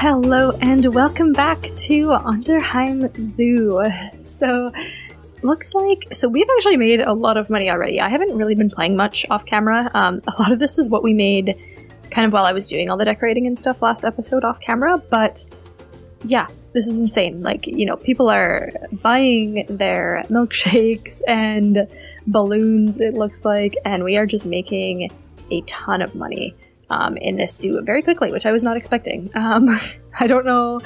Hello and welcome back to Onderheim Zoo. So we've actually made a lot of money already. I haven't really been playing much off camera. A lot of this is what we made kind of while I was doing all the decorating and stuff last episode off camera, but yeah, this is insane. Like, you know, people are buying their milkshakes and balloons, it looks like, and we are just making a ton of money in this zoo very quickly, which I was not expecting. I don't know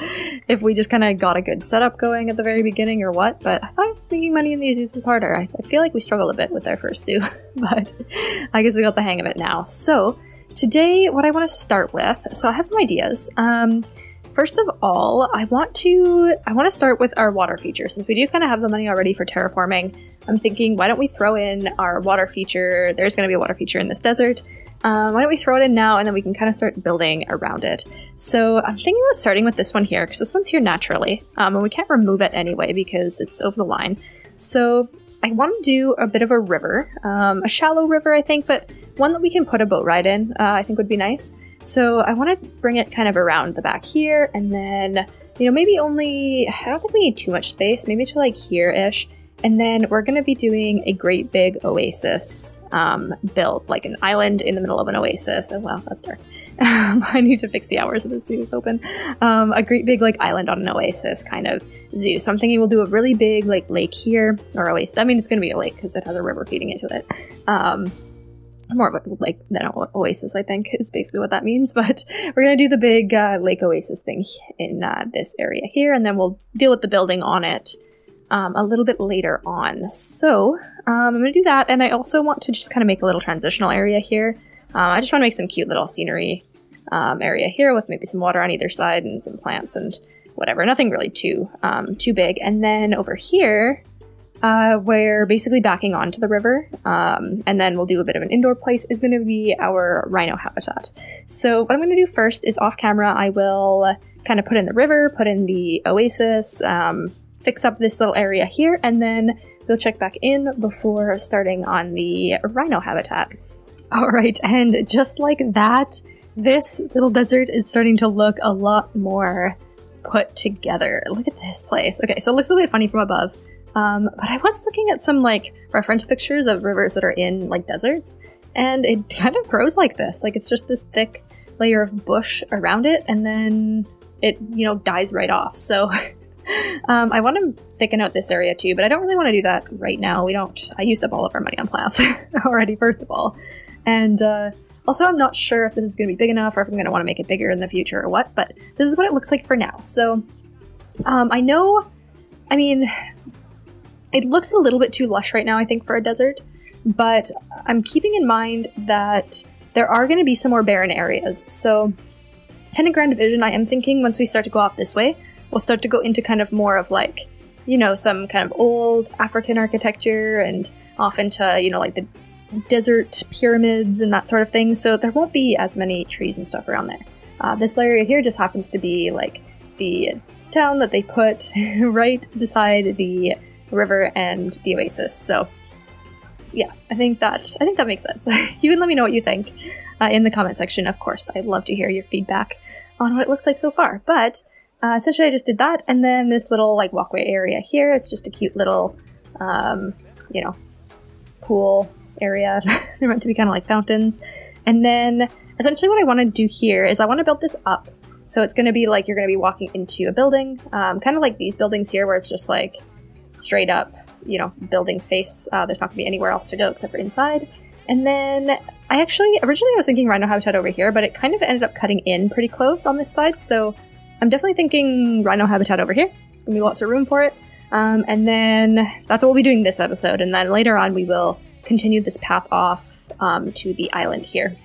if we just kind of got a good setup going at the very beginning or what, but I thought making money in these zoos was harder. I feel like we struggled a bit with our first zoo, but I guess we got the hang of it now. So today, what I want to start with, so I have some ideas. First of all, I want to start with our water feature. Since we do kind of have the money already for terraforming, I'm thinking, why don't we throw in our water feature? There's going to be a water feature in this desert. Why don't we throw it in now, and then we can kind of start building around it. So I'm thinking about starting with this one here, because this one's here naturally, and we can't remove it anyway because it's over the line. So I want to do a bit of a river, a shallow river, I think, but one that we can put a boat ride in, I think would be nice. So I want to bring it kind of around the back here, and then, you know, maybe only, I don't think we need too much space, maybe to like here-ish. And then we're going to be doing a great big oasis build, like an island in the middle of an oasis. Oh wow, that's dark. I need to fix the hours of the zoo is open. A great big like island on an oasis kind of zoo. So I'm thinking we'll do a really big like lake here, or oasis. I mean, it's going to be a lake because it has a river feeding into it. More of a lake than an oasis, I think, is basically what that means. But we're going to do the big lake oasis thing in this area here, and then we'll deal with the building on it a little bit later on. So I'm going to do that, and I also want to just kind of make a little transitional area here. I just want to make some cute little scenery area here with maybe some water on either side and some plants and whatever. Nothing really too big. And then over here, we're basically backing onto the river, and then we'll do a bit of an indoor place is going to be our rhino habitat. So what I'm going to do first is off camera, I will kind of put in the river, put in the oasis, fix up this little area here, and then we'll check back in before starting on the rhino habitat. Alright, and just like that, this little desert is starting to look a lot more put together. Look at this place. Okay, so it looks a little bit funny from above, but I was looking at some like reference pictures of rivers that are in like deserts, and it kind of grows like this. Like it's just this thick layer of bush around it, and then it, you know, dies right off. So I want to thicken out this area too, but I don't really want to do that right now. I used up all of our money on plants already, first of all. And also I'm not sure if this is going to be big enough or if I'm going to want to make it bigger in the future or what, but this is what it looks like for now. So I mean, it looks a little bit too lush right now, I think, for a desert, but I'm keeping in mind that there are going to be some more barren areas. So in a grand vision, I am thinking once we start to go off this way, we'll start to go into kind of more of like, you know, some kind of old African architecture and off into, you know, like the desert pyramids and that sort of thing. So there won't be as many trees and stuff around there. This area here just happens to be like the town that they put right beside the river and the oasis. So yeah, I think that makes sense. You can let me know what you think in the comment section. Of course, I'd love to hear your feedback on what it looks like so far. But essentially I just did that, and then this little like walkway area here, it's just a cute little, you know, pool area. They're meant to be kind of like fountains. And then essentially what I want to do here is I want to build this up. So it's going to be like you're going to be walking into a building, kind of like these buildings here where it's just like straight up, you know, building face. There's not going to be anywhere else to go except for inside. And then originally I was thinking rhino habitat over here, but it kind of ended up cutting in pretty close on this side. So I'm definitely thinking rhino habitat over here. There's gonna be lots of room for it. And then that's what we'll be doing this episode. And then later on we will continue this path off to the island here.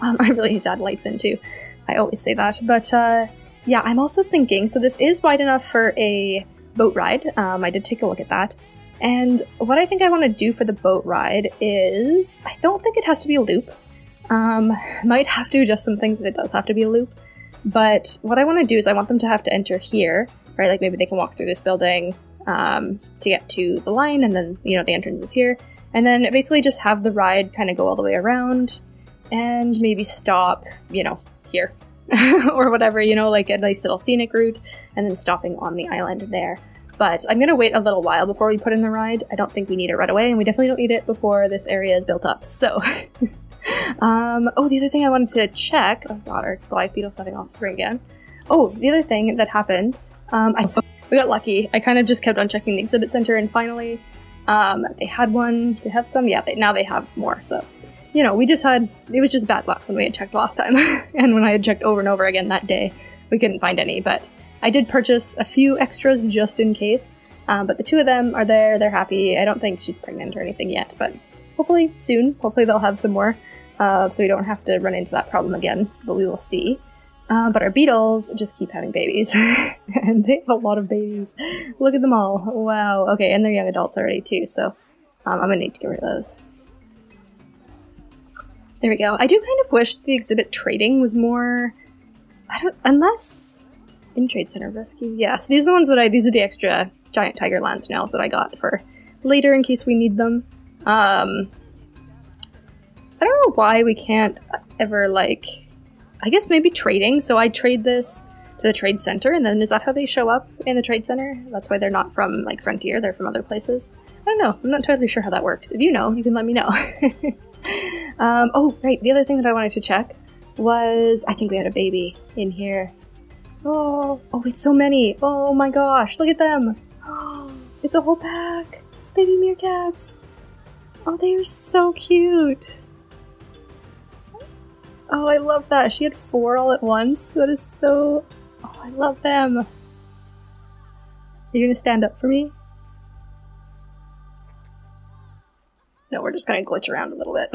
I really need to add lights in too. I always say that. But yeah, I'm also thinking, so this is wide enough for a boat ride. I did take a look at that. And what I think I want to do for the boat ride is, I don't think it has to be a loop. Might have to adjust some things if it does have to be a loop. But what I want to do is I want them to have to enter here, right? Like maybe they can walk through this building to get to the line, and then, you know, the entrance is here. And then basically just have the ride kind of go all the way around and maybe stop, you know, here. or whatever, you know, like a nice little scenic route, and then stopping on the island there. But I'm gonna wait a little while before we put in the ride. I don't think we need it right away, and we definitely don't need it before this area is built up, so. Oh, the other thing I wanted to check, oh god, our live beetle's having offspring again. Oh, the other thing that happened, we got lucky. I kind of just kept on checking the exhibit center, and finally, they had one, they have some, yeah, now they have more, so. You know, it was just bad luck when we had checked last time, and when I had checked over and over again that day, we couldn't find any, but I did purchase a few extras just in case, but the two of them are there, they're happy. I don't think she's pregnant or anything yet, but hopefully soon, hopefully they'll have some more, so we don't have to run into that problem again, but we will see. But our beetles just keep having babies, and they have a lot of babies. Look at them all, wow, okay, and they're young adults already too, so I'm gonna need to get rid of those. There we go. I do kind of wish the exhibit trading was more, unless in Trade Center Rescue. Yeah, so these are the ones that these are the extra giant tiger land snails that I got for later in case we need them. I don't know why we can't ever, like, I guess maybe trading. So I trade this to the Trade Center, and then is that how they show up in the Trade Center? That's why they're not from, like, Frontier, they're from other places. I don't know. I'm not totally sure how that works. If you know, you can let me know. Oh, right, the other thing that I wanted to check was, I think we had a baby in here. Oh, it's so many. Oh my gosh, look at them. Oh, it's a whole pack of baby meerkats. Oh, they are so cute. Oh, I love that. She had 4 all at once. That is so... Oh, I love them. Are you gonna stand up for me? No, we're just gonna glitch around a little bit.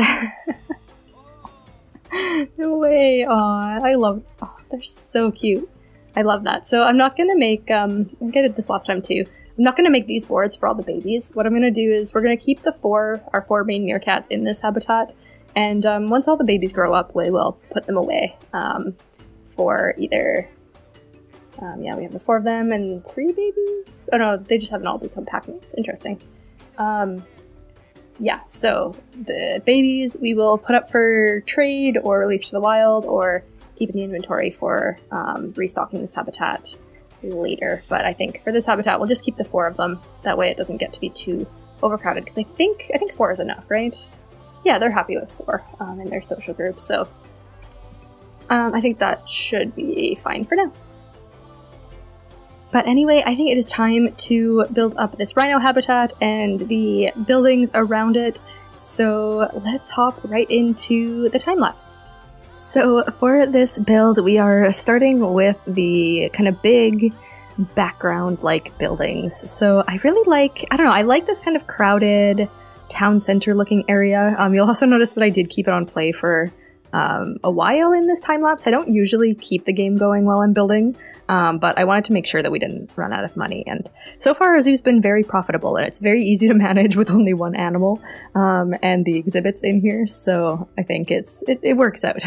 No way. Aw, I love... Oh, they're so cute. I love that. So I'm not gonna make... I think I did this last time too. I'm not gonna make these boards for all the babies. What I'm gonna do is we're gonna keep our 4 main meerkats in this habitat, and once all the babies grow up, we will put them away for either... yeah, we have the 4 of them and 3 babies? Oh no, they just haven't all become pack mates. Interesting. Yeah, so the babies we will put up for trade or release to the wild or keep in the inventory for restocking this habitat later. But I think for this habitat, we'll just keep the 4 of them. That way it doesn't get to be too overcrowded, because I think 4 is enough, right? Yeah, they're happy with 4 in their social group, so I think that should be fine for now. But anyway, I think it is time to build up this rhino habitat and the buildings around it. So let's hop right into the time-lapse. So for this build, we are starting with the kind of big background-like buildings. So I really like, I don't know, I like this kind of crowded town center looking area. You'll also notice that I did keep it on play for a while in this time lapse. I don't usually keep the game going while I'm building, but I wanted to make sure that we didn't run out of money. And so far, our zoo's been very profitable, and it's very easy to manage with only 1 animal and the exhibits in here. So I think it works out.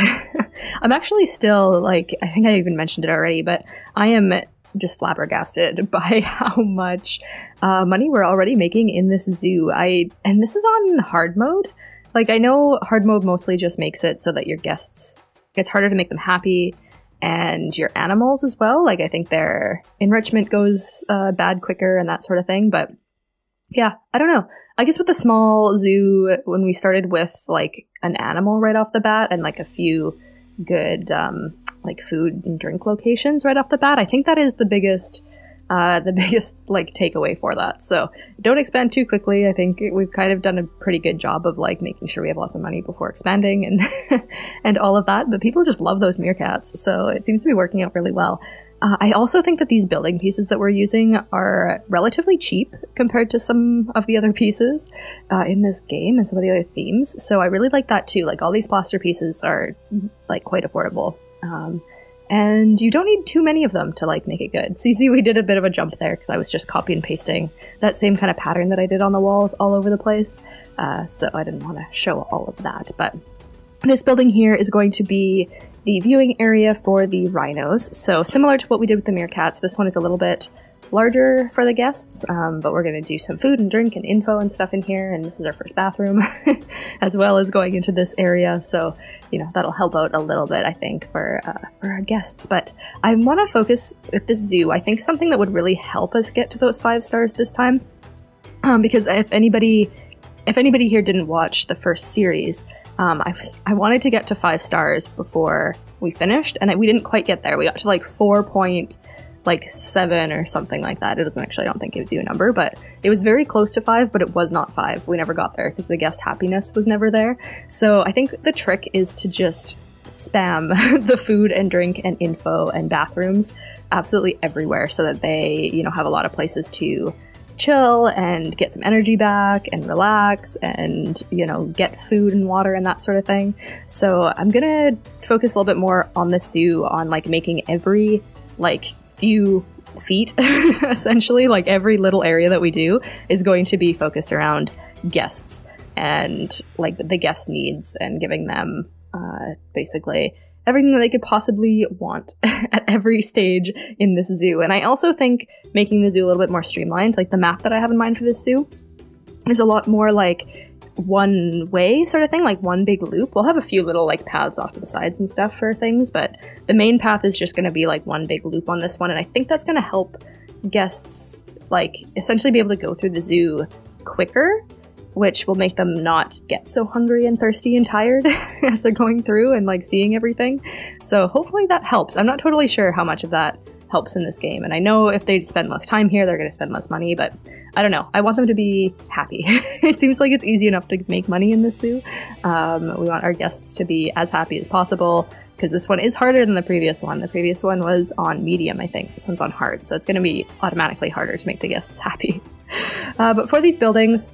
I'm actually still, like, I think I even mentioned it already, but I am just flabbergasted by how much money we're already making in this zoo. And this is on hard mode. Like, I know hard mode mostly just makes it so that your guests, it's harder to make them happy, and your animals as well. Like, I think their enrichment goes bad quicker and that sort of thing. But yeah, I don't know. I guess with the small zoo, when we started with like an animal right off the bat and like a few good like food and drink locations right off the bat, I think that is the biggest like takeaway for that. So don't expand too quickly. I think we've kind of done a pretty good job of like making sure we have lots of money before expanding and and all of that. But people just love those meerkats, so it seems to be working out really well. I also think that these building pieces that we're using are relatively cheap compared to some of the other pieces in this game and some of the other themes. So I really like that too. Like, all these plaster pieces are like quite affordable. And you don't need too many of them to like make it good. So you see, we did a bit of a jump there because I was just copy and pasting that same kind of pattern that I did on the walls all over the place. So I didn't want to show all of that. But this building here is going to be the viewing area for the rhinos. So similar to what we did with the meerkats, this one is a little bit larger for the guests, but we're going to do some food and drink and info and stuff in here, and this is our first bathroom, as well as going into this area, so, you know, that'll help out a little bit, I think, for our guests. But I want to focus with this zoo. I think something that would really help us get to those 5 stars this time, because if anybody here didn't watch the first series, I wanted to get to 5 stars before we finished, and we didn't quite get there. We got to like 4.7 or something like that. It doesn't actually, I don't think, gives you a number, but it was very close to 5, but it was not 5. We never got there because the guest happiness was never there. So I think the trick is to just spam the food and drink and info and bathrooms absolutely everywhere so that they, you know, have a lot of places to chill and get some energy back and relax and, you know, get food and water and that sort of thing. So I'm gonna focus a little bit more on the zoo, on like making every like few feet essentially, like every little area that we do is going to be focused around guests and like the guest needs and giving them basically everything that they could possibly want at every stage in this zoo. And I also think making the zoo a little bit more streamlined, like the map that I have in mind for this zoo, is a lot more like one way sort of thing, like one big loop. We'll have a few little like paths off to the sides and stuff for things, but the main path is just going to be like one big loop on this one. And I think that's going to help guests like essentially be able to go through the zoo quicker, which will make them not get so hungry and thirsty and tired as they're going through and like seeing everything. So hopefully that helps. I'm not totally sure how much of that helps in this game, and I know if they spend less time here they're going to spend less money, but I don't know. I want them to be happy. It seems like it's easy enough to make money in this zoo. We want our guests to be as happy as possible, because this one is harder than the previous one. The previous one was on medium, I think. This one's on hard, so it's going to be automatically harder to make the guests happy. But for these buildings,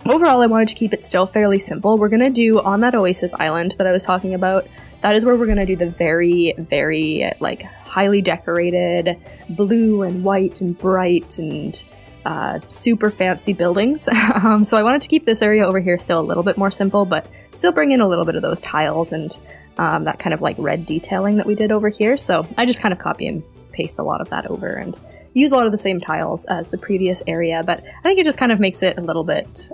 overall, I wanted to keep it still fairly simple. We're going to do on that Oasis Island that I was talking about. That is where we're going to do the very, very, like, highly decorated blue and white and bright and super fancy buildings. So I wanted to keep this area over here still a little bit more simple, but still bring in a little bit of those tiles and that kind of, like, red detailing that we did over here. So I just kind of copy and paste a lot of that over and use a lot of the same tiles as the previous area, but I think it just kind of makes it a little bit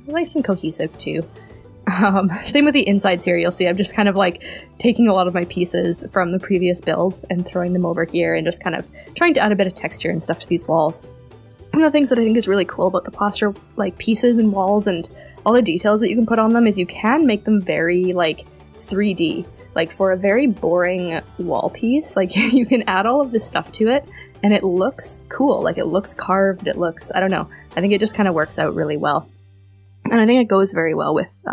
nice and cohesive too. Same with the insides here. You'll see I'm just kind of like taking a lot of my pieces from the previous build and throwing them over here and just kind of trying to add a bit of texture and stuff to these walls. One of the things that I think is really cool about the plaster like pieces and walls and all the details that you can put on them is you can make them very like 3D. Like for a very boring wall piece, like you can add all of this stuff to it and it looks cool. Like it looks carved, it looks, I don't know. I think it just kind of works out really well. And I think it goes very well with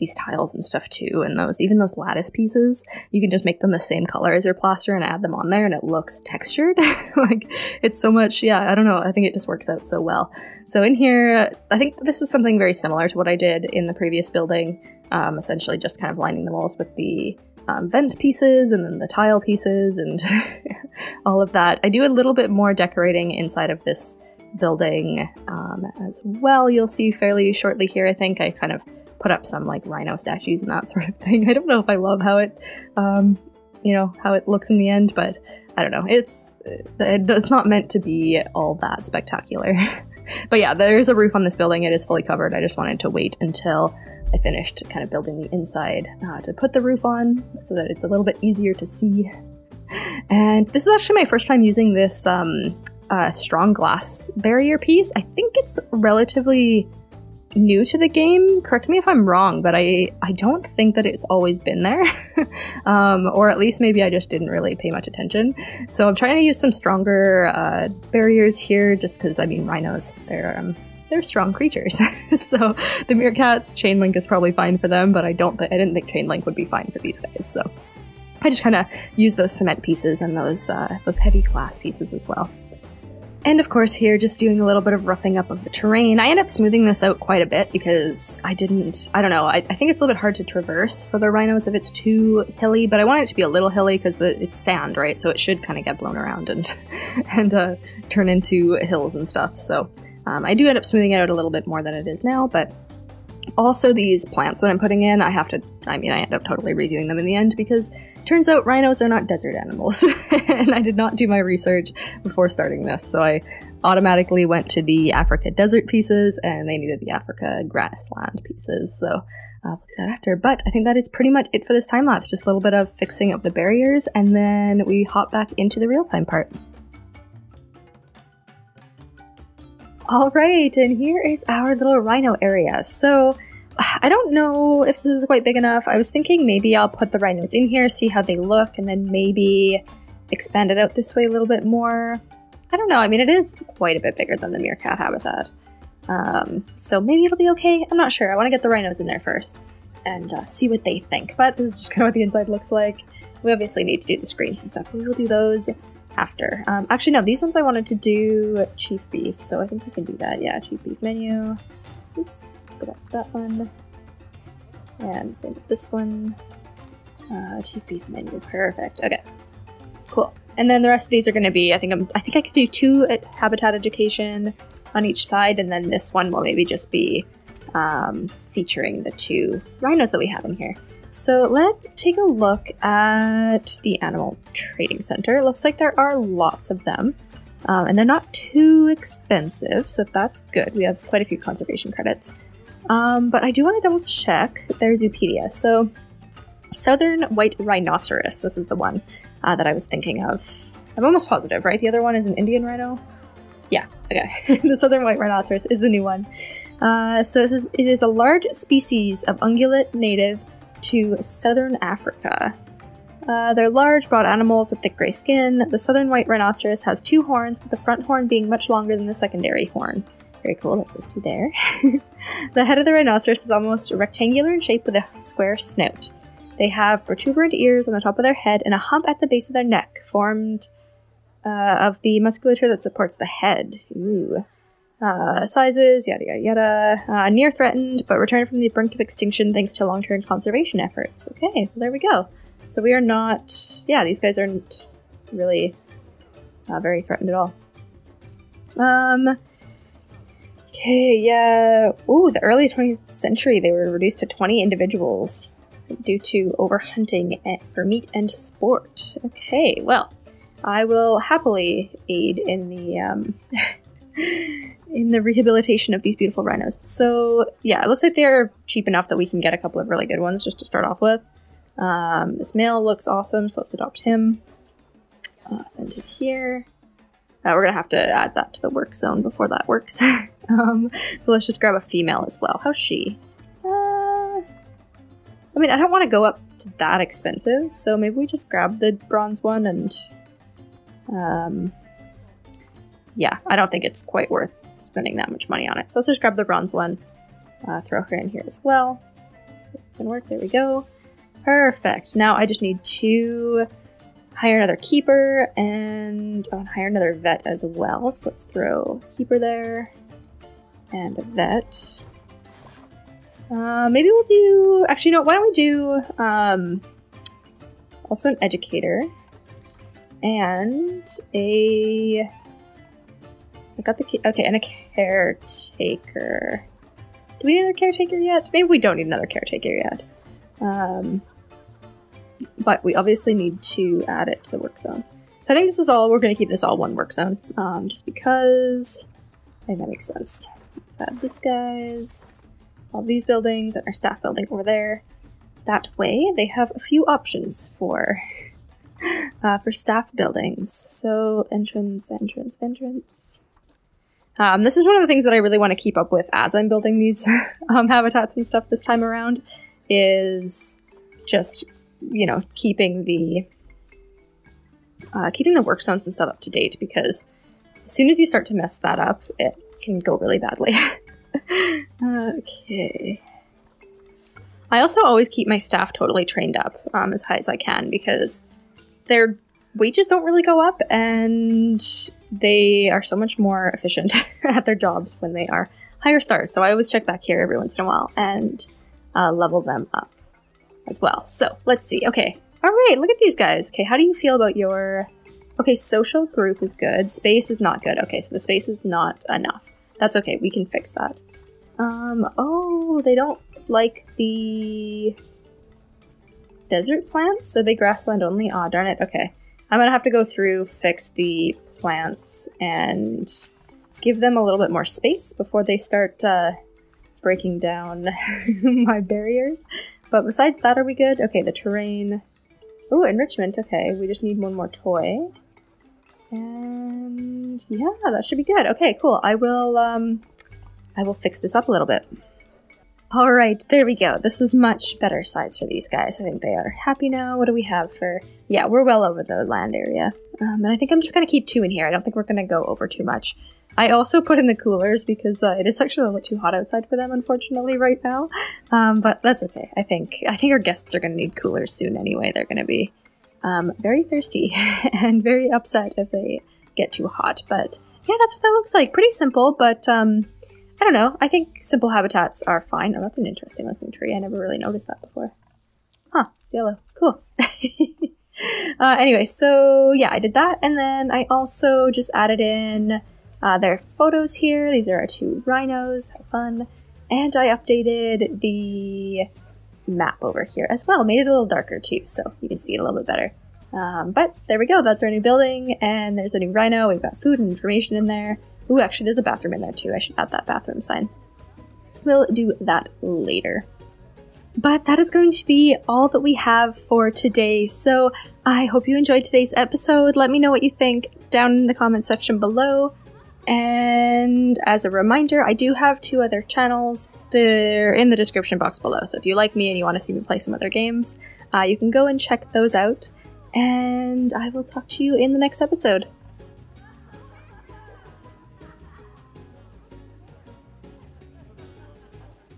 these tiles and stuff too. And even those lattice pieces, you can just make them the same color as your plaster and add them on there and it looks textured. Like it's so much, yeah, I don't know. I think it just works out so well. So in here, I think this is something very similar to what I did in the previous building. Essentially just kind of lining the walls with the vent pieces and then the tile pieces and all of that. I do a little bit more decorating inside of this building as well. You'll see fairly shortly here. I think I kind of put up some like rhino statues and that sort of thing. I don't know if I love how it, you know, how it looks in the end, but I don't know. It's not meant to be all that spectacular. But yeah, there's a roof on this building. It is fully covered. I just wanted to wait until I finished kind of building the inside to put the roof on so that it's a little bit easier to see. And this is actually my first time using this strong glass barrier piece. I think it's relatively new to the game. Correct me if I'm wrong, but I don't think that it's always been there. Or at least maybe I just didn't really pay much attention. So I'm trying to use some stronger barriers here just because, I mean, rhinos, they're strong creatures. So the meerkats, chain link is probably fine for them, but I didn't think chain link would be fine for these guys. So I just kind of use those cement pieces and those heavy glass pieces as well. And of course here, just doing a little bit of roughing up of the terrain. I end up smoothing this out quite a bit because I don't know, I think it's a little bit hard to traverse for the rhinos if it's too hilly, but I want it to be a little hilly because it's sand, right? So it should kind of get blown around and turn into hills and stuff. So I do end up smoothing it out a little bit more than it is now, but Also, these plants that I'm putting in, I end up totally redoing them in the end because it turns out rhinos are not desert animals. And I did not do my research before starting this, so I automatically went to the Africa desert pieces and they needed the Africa grassland pieces, so I'll do that after. But I think that is pretty much it for this time lapse, just a little bit of fixing up the barriers and then we hop back into the real-time part. Alright, and here is our little rhino area. So, I don't know if this is quite big enough. I was thinking maybe I'll put the rhinos in here, see how they look, and then maybe expand it out this way a little bit more. I don't know, I mean it is quite a bit bigger than the meerkat habitat. So maybe it'll be okay, I'm not sure. I want to get the rhinos in there first and see what they think. But this is just kind of what the inside looks like. We obviously need to do the screens and stuff, but we will do those after. Actually, no, these ones I wanted to do chief beef, so I think we can do that. Yeah, chief beef menu. Oops, let's go back to that one. And same with this one. Chief beef menu, perfect. Okay, cool. And then the rest of these are going to be, I think I could do 2 habitat education on each side, and then this one will maybe just be featuring the 2 rhinos that we have in here. So let's take a look at the Animal Trading Center. It looks like there are lots of them, and they're not too expensive, so that's good. We have quite a few conservation credits. But I do want to double check their Zoopedia. So Southern White Rhinoceros, this is the one that I was thinking of. I'm almost positive, right? The other one is an Indian rhino? Yeah, okay. The Southern White Rhinoceros is the new one. So it is a large species of ungulate native to southern Africa. They're large, broad animals with thick gray skin. The southern white rhinoceros has 2 horns, with the front horn being much longer than the secondary horn. Very cool, that says 2 there. The head of the rhinoceros is almost rectangular in shape with a square snout. They have protuberant ears on the top of their head and a hump at the base of their neck, formed of the musculature that supports the head. Ooh. Sizes, yada yada yada. Near threatened, but returned from the brink of extinction thanks to long-term conservation efforts. Okay, well, there we go. So we are not... Yeah, these guys aren't really very threatened at all. Okay, yeah. Ooh, the early 20th century, they were reduced to 20 individuals due to overhunting for meat and sport. Okay, well, I will happily aid in the... in the rehabilitation of these beautiful rhinos. So yeah, it looks like they're cheap enough that we can get a couple of really good ones just to start off with. This male looks awesome, so let's adopt him. Send him here. We're gonna have to add that to the work zone before that works. But let's just grab a female as well. How's she? I mean, I don't want to go up to that expensive, so maybe we just grab the bronze one and yeah, I don't think it's quite worth spending that much money on it. So let's just grab the bronze one, throw her in here as well. It's gonna work, there we go. Perfect, now I just need to hire another keeper and hire another vet as well. So let's throw a keeper there and a vet. Maybe we'll do, actually no, why don't we do also an educator and a... I got the key. Okay, and a caretaker. Do we need another caretaker yet? Maybe we don't need another caretaker yet. But we obviously need to add it to the work zone. So I think this is all, we're going to keep this all one work zone. Just because I think that makes sense. Let's add this guys, all these buildings, and our staff building over there. That way they have a few options for staff buildings. So entrance, entrance, entrance. This is one of the things that I really want to keep up with as I'm building these habitats and stuff this time around, is just, you know, keeping the work zones and stuff up to date, because as soon as you start to mess that up, it can go really badly. Okay. I also always keep my staff totally trained up as high as I can, because their wages don't really go up, and they are so much more efficient at their jobs when they are higher stars. So I always check back here every once in a while and level them up as well. So let's see. Okay. All right. Look at these guys. Okay. How do you feel about your... Okay. Social group is good. Space is not good. Okay. So the space is not enough. That's okay. We can fix that. Oh, they don't like the desert plants. So they grassland only? Aw, darn it. Okay. I'm gonna have to go through, fix the plants, and give them a little bit more space before they start breaking down my barriers. But besides that, are we good? Okay, the terrain. Oh, enrichment. Okay, we just need one more toy. And yeah, that should be good. Okay, cool. I will fix this up a little bit. All right, there we go. This is much better size for these guys. I think they are happy now. What do we have for... Yeah, we're well over the land area. And I think I'm just going to keep 2 in here. I don't think we're going to go over too much. I also put in the coolers because it is actually a little bit too hot outside for them, unfortunately, right now. But that's okay. I think our guests are going to need coolers soon anyway. They're going to be very thirsty and very upset if they get too hot. But yeah, that's what that looks like. Pretty simple, but... I don't know. I think simple habitats are fine. Oh, that's an interesting looking tree. I never really noticed that before. Huh, it's yellow. Cool. Anyway, so yeah, I did that. And then I also just added in their photos here. These are our 2 rhinos. How fun. And I updated the map over here as well. Made it a little darker too, so you can see it a little bit better. But there we go. That's our new building. And there's a new rhino. We've got food and information in there. Ooh, actually, there's a bathroom in there, too. I should add that bathroom sign. We'll do that later. But that is going to be all that we have for today. So I hope you enjoyed today's episode. Let me know what you think down in the comment section below. And as a reminder, I do have 2 other channels. They're in the description box below. So if you like me and you want to see me play some other games, you can go and check those out. And I will talk to you in the next episode.